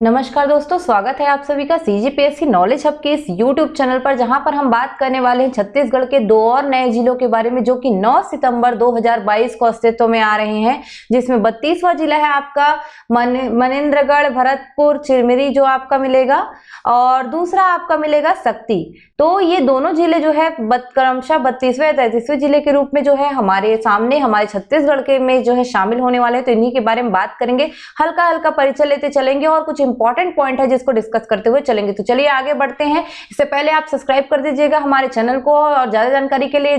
नमस्कार दोस्तों, स्वागत है आप सभी का सीजीपीएससी नॉलेज हब के इस यूट्यूब चैनल पर, जहां पर हम बात करने वाले हैं छत्तीसगढ़ के दो और नए जिलों के बारे में जो कि 9 सितंबर 2022 को अस्तित्व में आ रहे हैं। जिसमें 32वां जिला है आपका मनेन्द्रगढ़, भरतपुर, चिरमिरी जो आपका मिलेगा, और दूसरा आपका मिलेगा शक्ति। तो ये दोनों जिले जो है क्रमशः 32वें या 33वें जिले के रूप में जो है हमारे सामने हमारे छत्तीसगढ़ के में जो है शामिल होने वाले हैं। तो इन्हीं के बारे में बात करेंगे, हल्का हल्का परिचय लेते चलेंगे और कुछ इंपॉर्टेंट पॉइंट है जिसको डिस्कस करते हुए चलेंगे। तो चलिए आगे बढ़ते हैं। इससे पहले आप सब्सक्राइब कर दीजिएगा हमारे चैनल को और ज्यादा जानकारी के लिए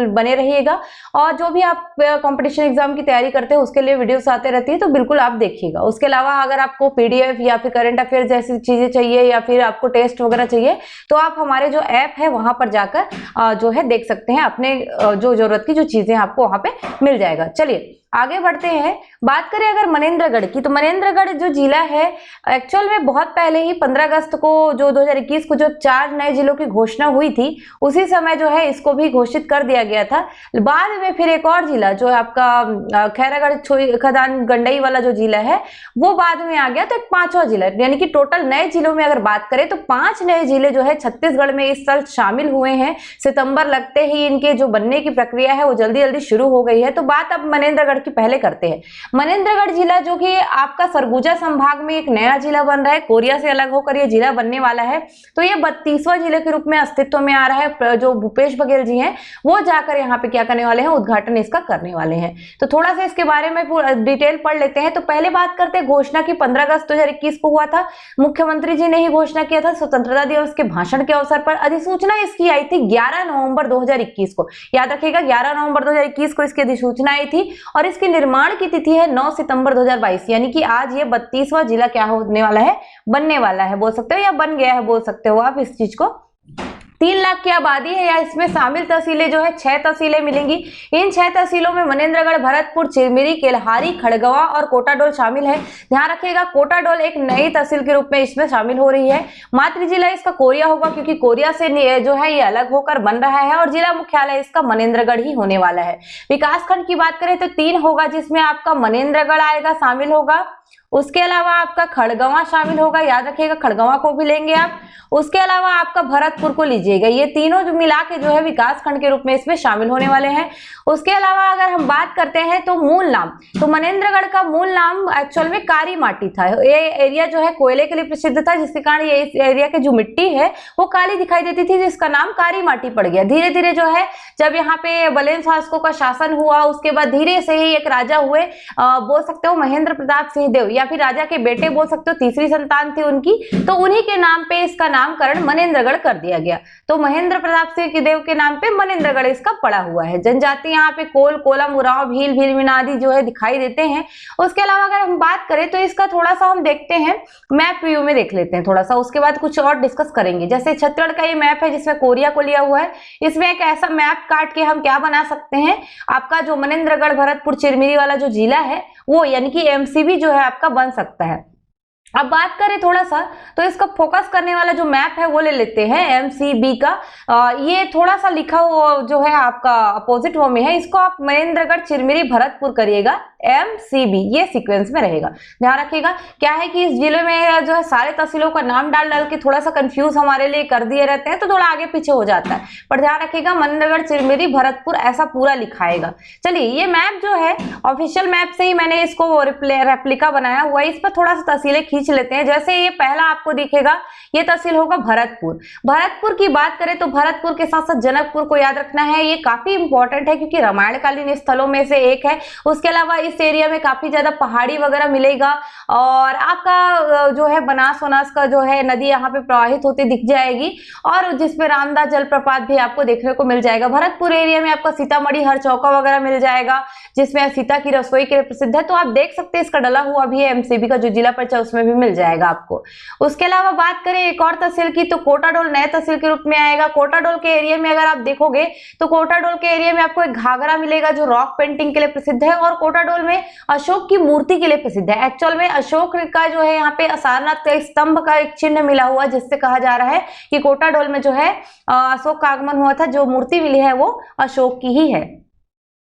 बने रहिएगा। और जो भी आप कंपटीशन एग्जाम की तैयारी करते हैं उसके लिए वीडियोस आते रहती है, तो बिल्कुल आप देखिएगा। उसके अलावा अगर आपको पीडीएफ या फिर करंट अफेयर जैसी चीजें चाहिए या फिर आपको टेस्ट वगैरह चाहिए, तो आप हमारे जो ऐप है वहां पर जाकर जो है देख सकते हैं। अपने जो जरूरत की जो चीजें आपको वहां पे मिल जाएगा। चलिए आगे बढ़ते हैं। बात करें अगर मनेन्द्रगढ़ की, तो मनेन्द्रगढ़ जो जिला है एक्चुअल में बहुत पहले ही 15 अगस्त को जो 2021 को जो 4 नए जिलों की घोषणा हुई थी, उसी समय जो है इसको भी घोषित कर दिया गया था। बाद में फिर एक और जिला जो है आपका खैरागढ़ खदान गंडई वाला जो जिला है वो बाद में आ गया। तो एक 5वां जिला, यानी कि टोटल नए जिलों में अगर बात करें तो 5 नए जिले जो है छत्तीसगढ़ में इस साल शामिल हुए हैं। सितंबर लगते ही इनके जो बनने की प्रक्रिया है वो जल्दी जल्दी शुरू हो गई है। तो बात अब मनेन्द्रगढ़ की पहले करते हैं। मनेन्द्रगढ़ जिला जो कि आपका सरगुजा संभाग में एक नया जिला बन रहा है, कोरिया से अलग होकर ये जिला बनने वाला है। तो ये 32वां जिले के रूप में अस्तित्व में आ रहा है। जो भूपेश बघेल जी हैं वो जाकर यहाँ पे क्या करने वाले हैं, उद्घाटन इसका करने वाले हैं। तो थोड़ा सा इसके बारे में डिटेल पढ़ लेते हैं। तो पहले बात करते हैं घोषणा की 15 अगस्त 2021 को हुआ था। मुख्यमंत्री जी ने ही घोषणा किया था स्वतंत्रता दिवस के भाषण के अवसर पर। अधिसूचना इसकी आई थी 11 नवंबर 2021 को। याद रखिएगा 11 नवंबर 2021 को इसकी अधिसूचना आई थी और इसके निर्माण की तिथि है 9 सितंबर 2022, यानी कि आज ये 32वां जिला क्या होने वाला है, बनने वाला है बोल सकते हो, या बन गया है बोल सकते हो आप इस चीज को। 3 लाख की आबादी है, या इसमें शामिल तहसीलें जो है 6 तहसीलें मिलेंगी। इन 6 तहसीलों में मनेन्द्रगढ़, भरतपुर, चिरमिरी, केल्हारी, खड़गवा और कोटाडोल शामिल है। ध्यान रखिएगा कोटाडोल एक नई तहसील के रूप में इसमें शामिल हो रही है। मातृ जिला इसका कोरिया होगा, क्योंकि कोरिया से जो है ये अलग होकर बन रहा है, और जिला मुख्यालय इसका मनेन्द्रगढ़ ही होने वाला है। विकासखंड की बात करें तो 3 होगा, जिसमें आपका मनेन्द्रगढ़ आएगा, शामिल होगा। उसके अलावा आपका खड़गवा शामिल होगा, याद रखिएगा खड़गवा को भी लेंगे आप। उसके अलावा आपका भरतपुर को लीजिएगा। ये तीनों जो मिला के जो है विकास खंड के रूप में इसमें शामिल होने वाले हैं। उसके अलावा अगर हम बात करते हैं तो मूल नाम, तो मनेन्द्रगढ़ का मूल नाम एक्चुअल में कारी माटी था। ये एरिया जो है कोयले के लिए प्रसिद्ध था, जिसके कारण ये इस एरिया की जो मिट्टी है वो काली दिखाई देती थी, जिसका नाम कारी माटी पड़ गया। धीरे धीरे जो है जब यहाँ पे बलेन शासकों का शासन हुआ, उसके बाद धीरे से ही एक राजा हुए, बोल सकते हो महेंद्र प्रताप सिंह देव, या फिर राजा के बेटे बोल सकते हो, तीसरी संतान थी उनकी, तो उन्हीं के नाम पे इसका नामकरण मनेन्द्रगढ़ कर दिया गया। तो महेंद्र प्रताप सिंह देव के नाम पे मनेन्द्रगढ़ इसका पड़ा हुआ है। जनजाति यहाँ पे कोल, कोलम, उरांव, भील, भीलमीन आदि जो है दिखाई देते हैं। उसके अलावा अगर हम बात करें तो इसका थोड़ा सा हम देखते हैं, मैप व्यू में देख लेते हैं थोड़ा सा, उसके बाद कुछ और डिस्कस करेंगे। जैसे छत्तीसगढ़ का ये मैप है जिसमें कोरिया को लिया हुआ है। इसमें एक ऐसा मैप काट के हम क्या बना सकते हैं, आपका जो मनेन्द्रगढ़, भरतपुर, चिरमिरी वाला जो जिला है वो, यानी कि एमसीबी जो है आपका बन सकता है। अब बात करें थोड़ा सा तो इसका फोकस करने वाला जो मैप है वो ले लेते हैं एमसीबी का। ये थोड़ा सा लिखा हुआ जो है आपका अपोजिट वे में है, इसको आप मनेन्द्रगढ़, चिरमिरी, भरतपुर करिएगा, एमसीबी ये सीक्वेंस में रहेगा। ध्यान रखिएगा क्या है कि इस जिले में जो है सारे तहसीलों का नाम डाल डाल के थोड़ा सा कंफ्यूज हमारे लिए कर दिए रहते हैं, तो थोड़ा आगे पीछे हो जाता है। पर ध्यान रखिएगा मनेन्द्रगढ़, चिरमिरी, भरतपुर ऐसा पूरा लिखाएगा। चलिए ये मैप जो है ऑफिशियल मैप से ही मैंने इसको रेप्लिका बनाया हुआ है। इस पर थोड़ा सा तहसीलें खींच लेते हैं। जैसे ये पहला आपको दिखेगा, ये तहसील होगा भरतपुर। भरतपुर की बात करें तो भरतपुर के साथ साथ जनकपुर को याद रखना है, ये काफी इंपॉर्टेंट है क्योंकि रामायणकालीन स्थलों में से एक है। उसके अलावा इस एरिया में काफी ज्यादा पहाड़ी वगैरह मिलेगा, और आपका जो है बनास वनास का जो है नदी यहाँ पे प्रवाहित होती दिख जाएगी, और जिसमें रामदा जलप्रपात भी आपको देखने को मिल जाएगा। भरतपुर एरिया में आपका सीतामढ़ी, हरचौका वगैरह मिल जाएगा, जिसमें सीता की रसोई के लिए प्रसिद्ध है। तो आप देख सकते हैं इसका डला हुआ भी है एमसीबी का जो जिला परिषद उसमें भी मिल जाएगा आपको। उसके अलावा बात करें एक और तहसील की, तो कोटाडोल नए तहसील के रूप में आएगा। कोटाडोल के एरिया में अगर आप देखोगे तो कोटाडोल के एरिया में आपको एक घाघरा मिलेगा जो रॉक पेंटिंग के लिए प्रसिद्ध है, और कोटाडोल में अशोक की मूर्ति के लिए प्रसिद्ध है। एक्चुअल में अशोक का जो है यहाँ पे सारनाथ का स्तंभ का एक चिन्ह मिला हुआ, जिससे कहा जा रहा है कि कोटाडोल में जो है अशोक का आगमन हुआ था। जो मूर्ति मिली है वो अशोक की ही है।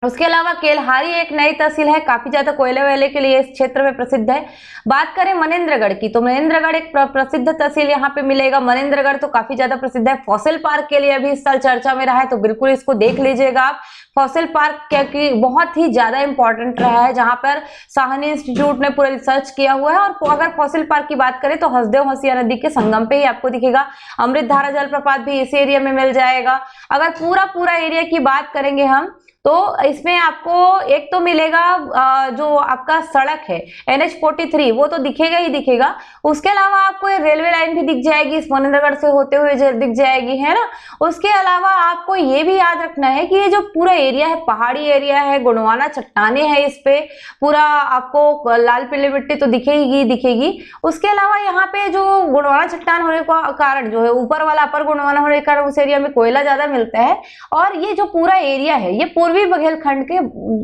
उसके अलावा केलहारी एक नई तहसील है, काफी ज्यादा कोयले वैले के लिए इस क्षेत्र में प्रसिद्ध है। बात करें मनेंद्रगढ़ की, तो मनेंद्रगढ़ एक प्रसिद्ध तहसील यहाँ पे मिलेगा। मनेंद्रगढ़ तो काफी ज्यादा प्रसिद्ध है, फॉसिल पार्क के लिए अभी इस साल चर्चा में रहा है, तो बिल्कुल इसको देख लीजिएगा आप। फॉसिल पार्क क्योंकि बहुत ही ज्यादा इंपॉर्टेंट रहा है, जहां पर साहनी इंस्टीट्यूट ने पूरा रिसर्च किया हुआ है। और अगर फॉसिल पार्क की बात करें तो हसदेव हंसिया नदी के संगम पे ही आपको दिखेगा। अमृतधारा जलप्रपात भी इस एरिया में मिल जाएगा। अगर पूरा एरिया की बात करेंगे हम, तो इसमें आपको एक तो मिलेगा जो आपका सड़क है NH43, वो तो दिखेगा ही दिखेगा। उसके अलावा आपको ये रेलवे लाइन भी दिख जाएगी, इस मनेंद्रगढ़ से होते हुए दिख जाएगी, है ना। उसके अलावा आपको ये भी याद रखना है कि ये जो पूरा एरिया है पहाड़ी एरिया है, गुणवाना चट्टाने हैं, इस पे पूरा आपको लाल पीली मिट्टी तो दिखेगी। उसके अलावा यहाँ पे जो गुणवाना चट्टान होने का कारण जो है, ऊपर वाला अपर गुणवाना होने के कारण उस एरिया में कोयला ज्यादा मिलता है। और ये जो पूरा एरिया है ये पूर्वी बुंदेलखंड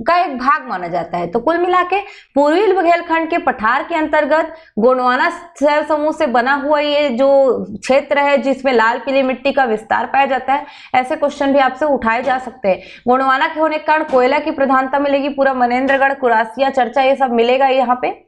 का एक भाग माना जाता है। तो कुल मिला के पूर्वी बुंदेलखंड के पठार के अंतर्गत गोंडवाना शैल समूह से बना हुआ ये जो क्षेत्र है, जिसमें लाल पीली मिट्टी का विस्तार पाया जाता है। ऐसे क्वेश्चन भी आपसे उठाए जा सकते हैं। गोंडवाना के होने के कारण कोयला की प्रधानता मिलेगी, पूरा मनेंद्रगढ़, कुरासिया, चर्चा, ये सब मिलेगा यहाँ पे।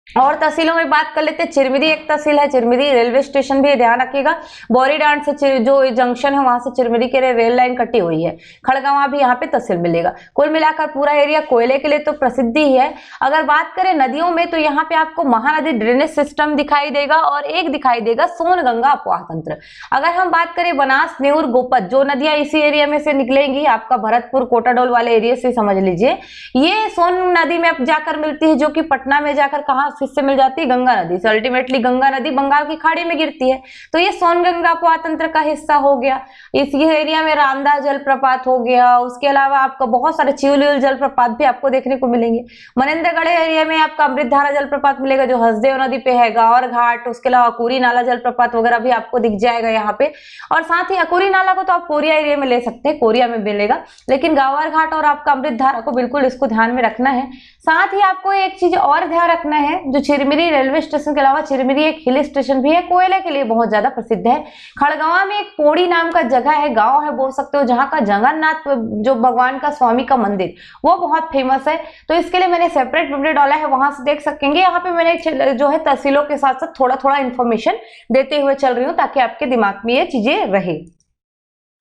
और तहसीलों में बात कर लेते हैं। चिरमिरी एक तहसील है, चिरमिरी रेलवे स्टेशन भी ध्यान रखिएगा। बोरीडांड से जो जंक्शन है वहां से चिरमिरी के लिए रेल लाइन कटी हुई है। खड़गवां भी यहाँ पे तहसील मिलेगा। कुल मिलाकर पूरा एरिया कोयले के लिए तो प्रसिद्धि ही है। अगर बात करें नदियों में, तो यहाँ पे आपको महानदी ड्रेनेज सिस्टम दिखाई देगा और एक दिखाई देगा सोनगंगा अपवाह तंत्र। अगर हम बात करें बनास, नेऊर, गोपत, जो नदियां इसी एरिया में से निकलेंगी, आपका भरतपुर, कोटाडोल वाले एरिया से समझ लीजिए, ये सोन नदी में जाकर मिलती है, जो कि पटना में जाकर कहाँ किससे मिल जाती है, गंगा नदी से। अल्टीमेटली गंगा नदी बंगाल की खाड़ी में गिरती है, तो ये सोनगंगा अपवाह तंत्र का हिस्सा हो गया। इस एरिया में रामदा जलप्रपात हो गया। उसके अलावा आपका बहुत सारे चिउलियल जलप्रपात भी आपको देखने को मिलेंगे। मनेंद्रगढ़ एरिया में आपका अमृतधारा जलप्रपात मिलेगा, जो हसदेव नदी पे है, गावर घाट, उसके अलावा अकुरी नाला जलप्रपात वगैरह भी आपको दिख जाएगा यहाँ पे। और साथ ही अकुरी नाला को तो आप कोरिया एरिया में ले सकते हैं, कोरिया में मिलेगा, लेकिन गावर घाट और आपका अमृतधारा को बिल्कुल इसको ध्यान में रखना है। साथ ही आपको एक चीज और ध्यान रखना है, जो चिरमिरी रेलवे स्टेशन के अलावा चिरमिरी एक हिल स्टेशन भी है, कोयले के लिए बहुत ज्यादा प्रसिद्ध है। खड़गवां में एक पोड़ी नाम का जगह है, गांव है बोल सकते हो, जहां का जगन्नाथ जो भगवान का स्वामी का मंदिर, वो बहुत फेमस है। तो इसके लिए मैंने सेपरेट वीडियो डाला है, वहां से देख सकेंगे। यहाँ पे मैंने जो है तहसीलों के साथ साथ थोड़ा इन्फॉर्मेशन देते हुए चल रही हूँ, ताकि आपके दिमाग में ये चीजें रहे।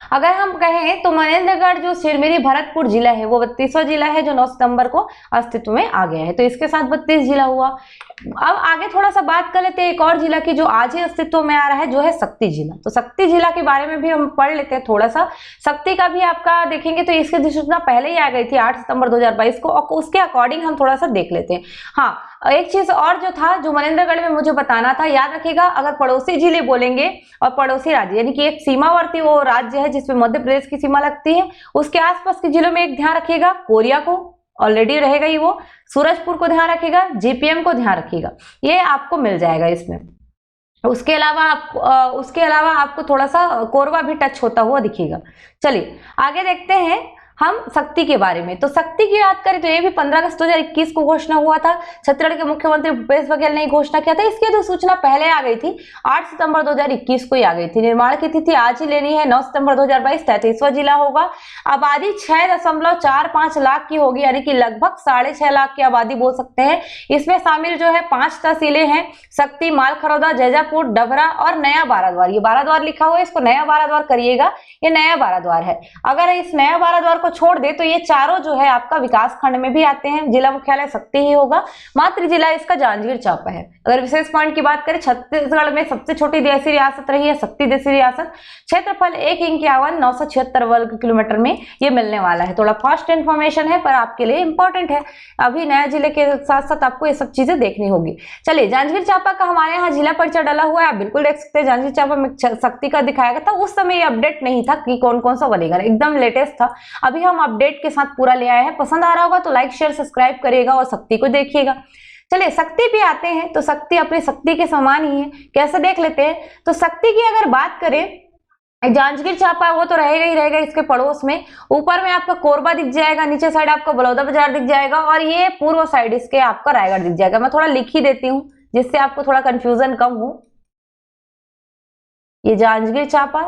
अगर हम कहें तो मनेंद्रगढ़ जो चिरमिरी भरतपुर जिला है, वो 32वां जिला है, जो 9 सितंबर को अस्तित्व में आ गया है। तो इसके साथ 32 जिला हुआ। अब आगे थोड़ा सा बात कर लेते हैं एक और जिला की, जो आज ही अस्तित्व में आ रहा है, जो है शक्ति जिला। तो शक्ति जिला के बारे में भी हम पढ़ लेते हैं थोड़ा सा। शक्ति का भी आपका देखेंगे तो इसकी अधिसूचना पहले ही आ गई थी 8 सितंबर 2022 को, और उसके अकॉर्डिंग हम थोड़ा सा देख लेते हैं। हाँ, एक चीज और जो था, जो मनेंद्रगढ़ में मुझे बताना था, याद रखिएगा, अगर पड़ोसी जिले बोलेंगे और पड़ोसी राज्य, यानी कि एक सीमावर्ती वो राज्य है जिसमें मध्य प्रदेश की सीमा लगती है, उसके आसपास के जिलों में एक ध्यान रखिएगा, कोरिया को ऑलरेडी रहेगा ही, वो सूरजपुर को ध्यान रखिएगा, JPM को ध्यान रखिएगा, ये आपको मिल जाएगा इसमें। उसके अलावा आपको थोड़ा सा कोरबा भी टच होता हुआ दिखेगा। चलिए आगे देखते हैं हम शक्ति के बारे में। तो शक्ति की बात करें तो ये भी 15 अगस्त 2021 को घोषणा हुआ था। छत्तीसगढ़ के मुख्यमंत्री भूपेश बघेल ने घोषणा किया था। इसकी अधिसूचना पहले आ गई थी, 8 सितंबर 2021 को ही आ गई थी। निर्माण की तिथि आज ही लेनी है, 9 सितंबर 2022। 33वां जिला होगा। आबादी 6.45 लाख की होगी, यानी कि लगभग 6.5 लाख की आबादी बोल सकते हैं। इसमें शामिल जो है 5 तहसीलें हैं, शक्ति, मालखरौदा, जैजापुर, डभरा और नया बाराद्वार। ये बाराद्वार लिखा हुआ है, इसको नया बाराद्वार करिएगा, ये नया बाराद्वार है। अगर इस नया बाराद्वार छोड़ दे तो ये चारों जो है आपका विकास खंड में भी आते हैं। जिला मुख्यालय शक्ति ही होगा। मातृ जिला इसका जांजगीर चांपा है। अगर विशेष पॉइंट की बात करें, छत्तीसगढ़ में सबसे छोटी देशी रियासत रही है शक्ति देशी रियासत। क्षेत्रफल 1,51,976 वर्ग किलोमीटर में ये मिलने वाला है। थोड़ा फास्ट इन्फॉर्मेशन है पर आपके लिए इंपॉर्टेंट है। अभी नया जिले के साथ साथ आपको ये सब चीजें देखनी होगी। चलिए, जांजगीर चांपा का हमारे यहाँ जिला परिचय डाला हुआ है, आप बिल्कुल देख सकते हैं। जांजगीर चांपा में शक्ति का दिखाया गया था, उस समय ये अपडेट नहीं था कि कौन कौन सा बनेगा, एकदम लेटेस्ट था। अभी हम अपडेट के साथ पूरा ले आए हैं। पसंद आ रहा होगा तो लाइक शेयर सब्सक्राइब करिएगा और शक्ति को देखिएगा। चलिए शक्ति पे आते हैं। तो शक्ति अपनी शक्ति के समान ही है, कैसे देख लेते हैं। तो शक्ति की अगर बात करें, जांजगीर चांपा वो तो रहेगा ही रहेगा, इसके पड़ोस में ऊपर में आपका कोरबा दिख जाएगा, नीचे साइड आपका बलौदाबाजार दिख जाएगा, और ये पूर्व साइड इसके आपका रायगढ़ दिख जाएगा। मैं थोड़ा लिख ही देती हूँ जिससे आपको थोड़ा कंफ्यूजन कम हो। ये जांजगीर चांपा,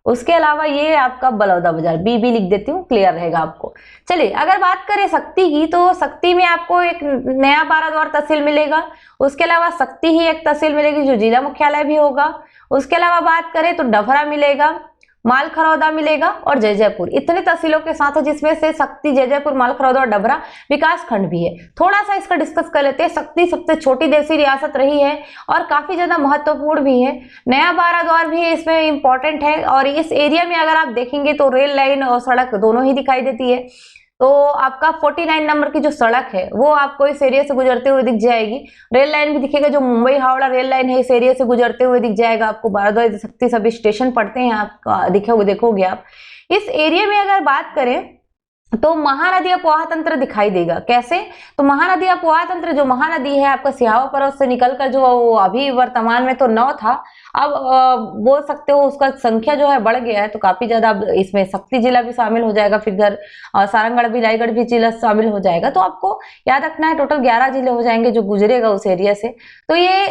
उसके अलावा ये आपका बलौदा बाजार, बी लिख देती हूँ, क्लियर रहेगा आपको। चलिए अगर बात करें शक्ति की, तो शक्ति में आपको एक नया बाराद्वार तहसील मिलेगा। उसके अलावा शक्ति ही एक तहसील मिलेगी जो जिला मुख्यालय भी होगा। उसके अलावा बात करें तो डभरा मिलेगा, मालखरौदा मिलेगा और जयजयपुर, इतने तहसीलों के साथ है जिसमें से शक्ति, जयजयपुर, मालखरौदा और डभरा विकास खंड भी है। थोड़ा सा इसका डिस्कस कर लेते हैं। शक्ति सबसे छोटी देशी रियासत रही है और काफी ज्यादा महत्वपूर्ण भी है। नया बाराद्वार भी इसमें इंपॉर्टेंट है और इस एरिया में अगर आप देखेंगे तो रेल लाइन और सड़क दोनों ही दिखाई देती है। तो आपका 49 नंबर की जो सड़क है वो आपको इस एरिया से गुजरते हुए दिख जाएगी। रेल लाइन भी दिखेगा, जो मुंबई हावड़ा रेल लाइन है इस एरिया से गुजरते हुए दिख जाएगा आपको। बाराद्वार शक्ति सभी स्टेशन पड़ते हैं, आप देखोगे आप इस एरिया में। अगर बात करें तो महानदी अपवाह तंत्र दिखाई देगा। कैसे? तो महानदी अपवाह तंत्र, जो महानदी है आपका सिहावा पर्वत से निकलकर, जो अभी वर्तमान में तो 9 था, अब बोल सकते हो उसका संख्या जो है बढ़ गया है, तो काफी ज्यादा इसमें शक्ति जिला भी शामिल हो जाएगा, फिर इधर सारंगगढ़ भिलाईगढ़ भी जिला शामिल हो जाएगा। तो आपको याद रखना है टोटल 11 जिले हो जाएंगे जो गुजरेगा उस एरिया से। तो ये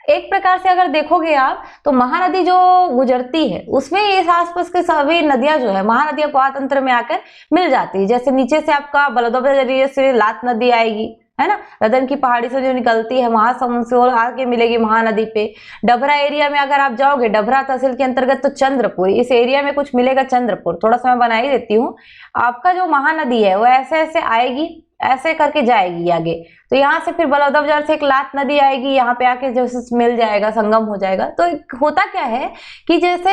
एक प्रकार से अगर देखोगे आप तो महानदी जो गुजरती है उसमें इस आसपास के सभी नदियां जो है महानदी अपवाह तंत्र में आकर मिल जाती है। जैसे नीचे से आपका बलौदा जरिए से लात नदी आएगी, है ना, रदन की पहाड़ी से जो निकलती है महासमुंद से और आके मिलेगी महानदी पे। डभरा एरिया में अगर आप जाओगे, डभरा तहसील के अंतर्गत, तो चंद्रपुर, इस एरिया में कुछ मिलेगा चंद्रपुर। थोड़ा सा मैं बना ही देती हूँ। आपका जो महानदी है वो ऐसे ऐसे आएगी, ऐसे करके जाएगी आगे, तो यहाँ से फिर बलौदा बाजार से एक लात नदी आएगी, यहाँ पे आके जैसे मिल जाएगा, संगम हो जाएगा। तो होता क्या है कि जैसे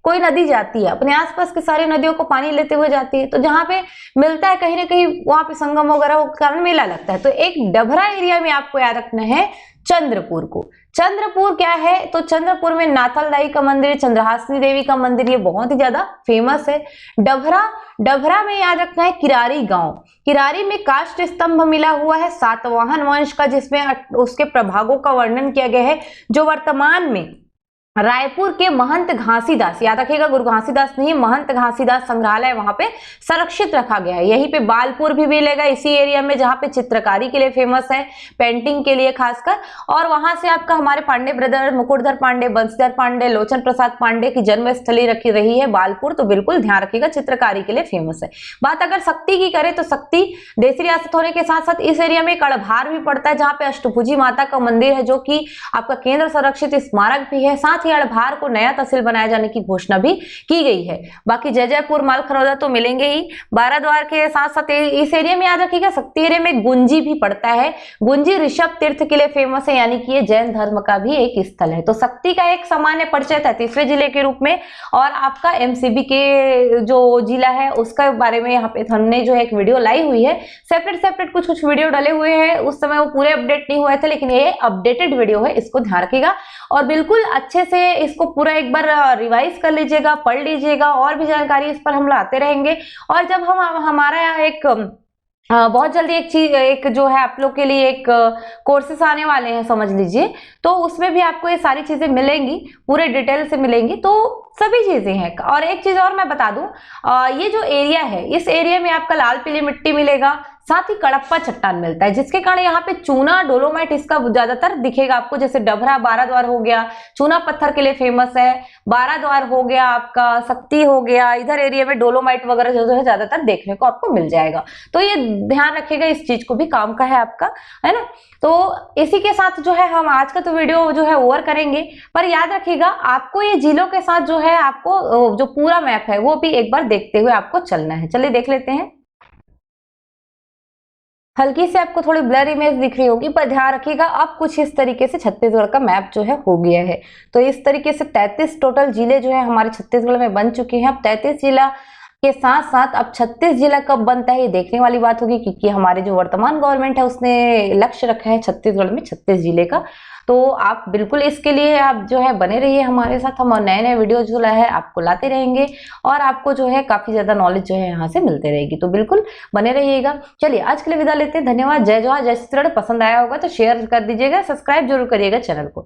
कोई नदी जाती है अपने आसपास की सारी नदियों को पानी लेते हुए जाती है, तो जहाँ पे मिलता है कहीं ना कहीं वहां पे संगम वगैरह के कारण मेला लगता है। तो एक डभरा एरिया में आपको याद रखना है चंद्रपुर को। चंद्रपुर क्या है? तो चंद्रपुर में नाथलदाई का मंदिर, चंद्रहासिनी देवी का मंदिर, ये बहुत ही ज्यादा फेमस है। डभरा में याद रखना है किरारी गांव। किरारी में काष्ठ स्तंभ मिला हुआ है सातवाहन वंश का, जिसमें उसके प्रभागों का वर्णन किया गया है, जो वर्तमान में रायपुर के महंत घासीदास, याद रखिएगा गुरु घासीदास नहीं, महंत घासीदास संग्रहालय वहां पे संरक्षित रखा गया है। यहीं पे बालपुर भी मिलेगा इसी एरिया में, जहां पे चित्रकारी के लिए फेमस है, पेंटिंग के लिए खासकर। और वहां से आपका हमारे पांडे ब्रदर, मुकुटधर पांडे, बंशीधर पांडे, लोचन प्रसाद पांडे की जन्मस्थली रखी रही है बालपुर। तो बिल्कुल ध्यान रखिएगा, चित्रकारी के लिए फेमस है। बात अगर शक्ति की करें तो शक्ति देशी रियासत होने के साथ साथ इस एरिया में एक अड़भार भी पड़ता है, जहां पे अष्टभुजी माता का मंदिर है, जो कि आपका केंद्र संरक्षित स्मारक भी है। साथ ही अड़भार को नया तहसील बनाए जाने की घोषणा भी की गई है। बाकी जयजयपुर, मालखरौदा तो मिलेंगे ही। बाराद्वार के साथ साथ इस एरिया में याद रखिएगा शक्ति एरिया में गुंजी भी पड़ता है। गुंजी ऋषभ तीर्थ के लिए फेमस है, यानी कि ये जैन धर्म का भी एक स्थल है। तो शक्ति का एक सामान्य परिचय 33वें जिले के रूप में, और आपका एमसीबी के जो जिला है उसका बारे में यहाँ पे हमने जो एक वीडियो लाई हुई है। सेपरेट कुछ वीडियो डाले हुए हैं, उस समय वो पूरे अपडेट नहीं हुए थे, लेकिन ये अपडेटेड वीडियो है, इसको ध्यान रखिएगा और बिल्कुल अच्छे से इसको पूरा एक बार रिवाइज कर लीजिएगा, पढ़ लीजिएगा। और भी जानकारी इस पर हम लाते रहेंगे। और जब हम हमारा एक बहुत जल्दी एक जो है आप लोग के लिए एक कोर्सेस आने वाले हैं, समझ लीजिए, तो उसमें भी आपको ये सारी चीजें मिलेंगी, पूरे डिटेल से मिलेंगी। तो सभी चीजें हैं। और एक चीज और मैं बता दूं, ये जो एरिया है, इस एरिया में आपका लाल पीली मिट्टी मिलेगा, साथ ही कड़प्पा चट्टान मिलता है, जिसके कारण यहाँ पे चूना डोलोमाइट इसका ज्यादातर दिखेगा आपको। जैसे डभरा बाराद्वार हो गया, चूना पत्थर के लिए फेमस है। बाराद्वार हो गया, आपका शक्ति हो गया, इधर एरिया में डोलोमाइट वगैरह जो है ज्यादातर देखने को आपको मिल जाएगा। तो ये ध्यान रखिएगा, इस चीज को भी काम का है आपका, है ना। तो इसी के साथ जो है हम आज का तो वीडियो जो है ओवर करेंगे, पर याद रखिएगा आपको ये जिलों के साथ जो है आपको जो पूरा मैप है वो भी एक बार देखते हुए आपको चलना है। चलिए देख लेते हैं। हल्की से आपको थोड़ी ब्लर इमेज दिख रही होगी, पर ध्यान रखिएगा अब कुछ इस तरीके से छत्तीसगढ़ का मैप जो है हो गया है। तो इस तरीके से 33 टोटल जिले जो है हमारे छत्तीसगढ़ में बन चुके हैं। अब 33 जिला के साथ साथ अब 36 जिला कब बनता है ये देखने वाली बात होगी, क्योंकि हमारे जो वर्तमान गवर्नमेंट है उसने लक्ष्य रखा है छत्तीसगढ़ में 36 जिले का। तो आप बिल्कुल इसके लिए आप जो है बने रहिए हमारे साथ, हम नए नए वीडियो जो है आपको लाते रहेंगे और आपको जो है काफी ज्यादा नॉलेज जो है यहाँ से मिलते रहेगी। तो बिल्कुल बने रहिएगा। चलिए आज के लिए विदा लेते हैं। धन्यवाद। जय जोहार, जय श्री राम। पसंद आया होगा तो शेयर कर दीजिएगा, सब्सक्राइब जरूर करिएगा चैनल को।